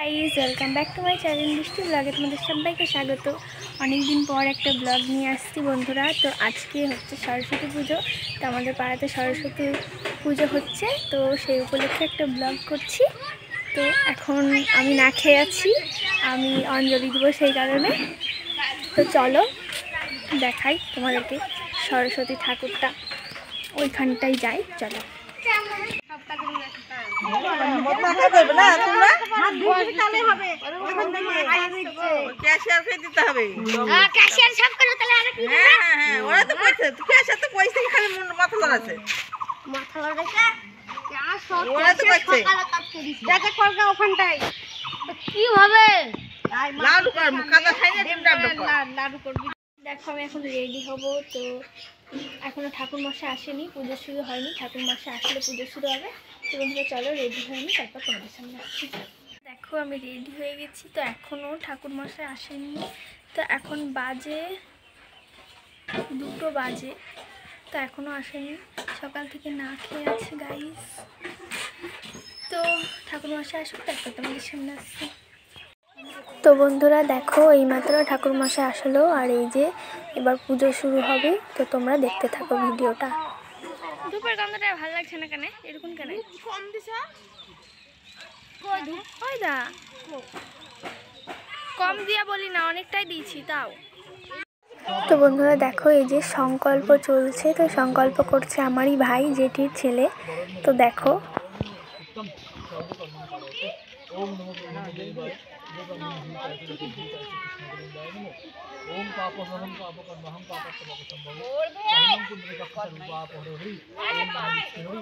Guys welcome back to my channel মিষ্টি ব্লগে তোমাদের সবাইকে স্বাগত। অনেক দিন পর একটা ব্লগ নিয়ে আসছি বন্ধুরা। তো আজকে হচ্ছে সরস্বতী পুজো, তো আমাদের পাড়াতে সরস্বতী পুজো হচ্ছে, তো সেই উপলক্ষে একটা ব্লগ করছি। তো এখন আমি না খেয়ে আছি, আমি অঞ্জলি দেবো সেই কারণে। তো চলো দেখাই তোমাদেরকে সরস্বতী ঠাকুরটা, ওইখানটাই যাই চলো। দেখো আমি এখন রেডি হব, তো এখনো ঠাকুর মশাই আসেনি, পুজো শুরু হয়নি। ঠাকুর মশাই আসলে পুজো শুরু হবে। তো বন্ধুরা চলো রেডি হয়নি, তারপর তোমাদের সামনে আসছি। দেখো আমি রেডি হয়ে গেছি, তো এখনও ঠাকুর মশাই আসেনি। তো এখন বাজে 2টো বাজে, তো এখনও আসেনি। সকাল থেকে না খেয়ে আছি গাইস। তো ঠাকুর মশাই আসুক, তারপর তোমাদের সামনে আসছি। তো বন্ধুরা দেখো এইমাত্র ঠাকুর মশাই আসলো, আর এই যে এবার পুজো শুরু হবে। তো তোমরা দেখতে থাকো ভিডিওটা। ধূপের গন্ধটা ভালো লাগছে না কেন, এরকম কেন কম দিছ? ওই দা কম দিয়া বলি না, অনেকটাই দিয়েছি তাও। তো বন্ধুরা দেখো এই যে সংকল্প চলছে, তো সংকল্প করছে আমারই ভাই জেঠির ছেলে। তো দেখো ओम पापहरं पापकर्महं पापकर्मसंभवं ओम पुण्डरीकाक्षरूपापहरि ओम नमः शिवाय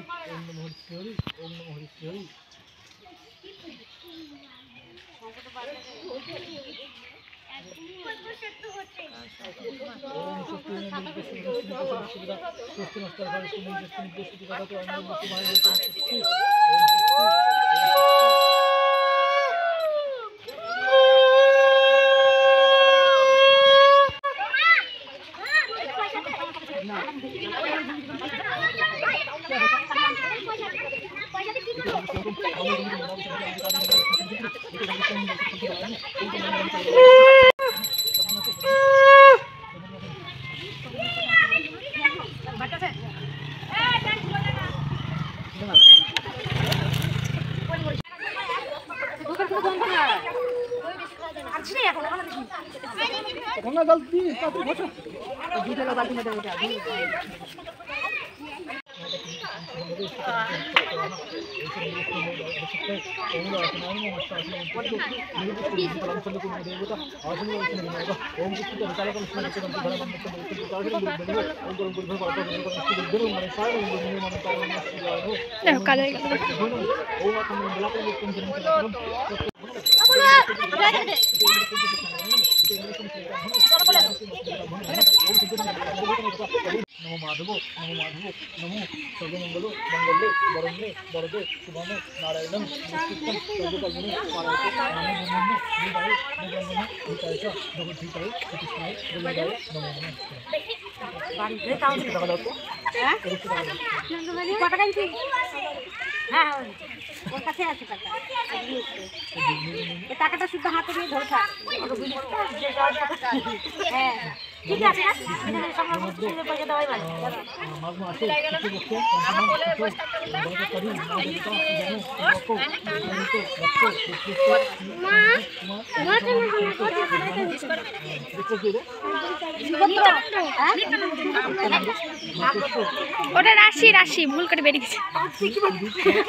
ओम नमः शिवाय नमो माधवो नमो माधवो नमो सर्वमंगलो मंगले वरण्ये वरदे शुभमे नारायणं नमस्कृतं सर्वकर्मणे कारयते नमो नमः निदाय निगमने हिताय च भगवद्गीताय प्रतिष्ठाय गोविन्दाय नमो नमः। বাড়ি ধরে তাও টাকা দাও তো। হ্যাঁ কত টাকা দিছি? হ্যাঁ ওর কাছে আছে টাকা। এই টাকাটা শুদ্ধ হাতে নিয়ে ধরে থাক। হ্যাঁ ঠিক আছে, এটা সময় মতো পয়সা দেওয়াই ভালো। মাগো আসে কিছু বলতে আমরা বলে বসে থাকতে বলতে ওটা রাশি রাশি ভুল করে বেরিয়ে গেছে,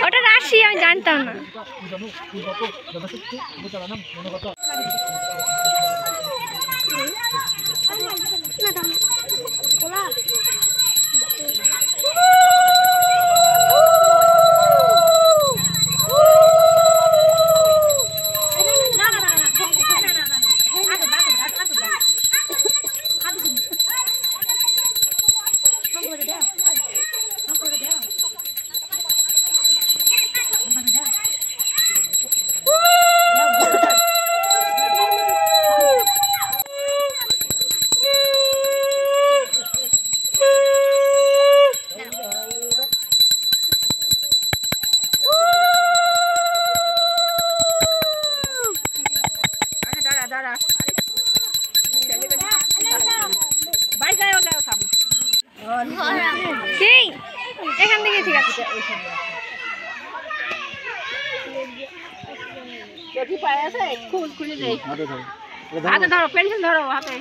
ওটা রাশি আমি জানতাম না। চটি পায়ে আছে খুলে দেই হাতে ধরো হাতে ধরো পেন্সিল ধরো হাতে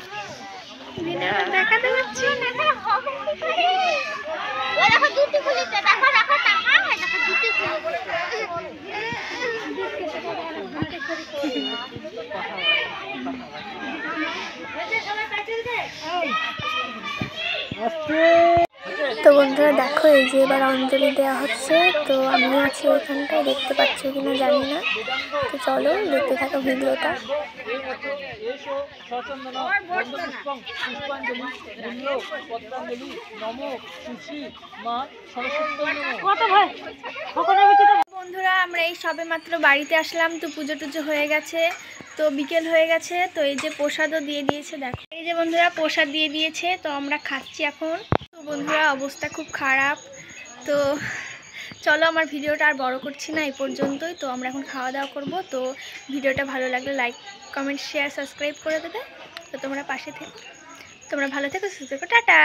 দেখাতে পাচ্ছি ও দেখো দুটি খুলিছে দেখো দেখো টাকা দেখো দুটি তো বন্ধুরা দেখো এই যে এবার অঞ্জলি দেওয়া হচ্ছে তো আমি আছি ওইখানটায় দেখতে পাচ্ছ কিনা জানি না তো চলো দেখতে থাকো ভিডিওটা বন্ধুরা আমরা এই সবে মাত্র বাড়িতে আসলাম তো পুজো টুজো হয়ে গেছে তো বিকেল হয়ে গেছে তো এই যে প্রসাদও দিয়ে দিয়েছে দেখো এই যে বন্ধুরা প্রসাদ দিয়ে দিয়েছে তো আমরা খাচ্ছি এখন তো বন্ধুরা অবস্থা খুব খারাপ তো চলো আমার ভিডিওটা আর বড় করছি না এই পর্যন্তই তো আমরা এখন খাওয়া দাওয়া করব তো ভিডিওটা ভালো লাগলে লাইক কমেন্ট শেয়ার সাবস্ক্রাইব করে দেবে তো তোমরা পাশে থেকো তোমরা ভালো থেকো সুস্থ থেকো টাটা।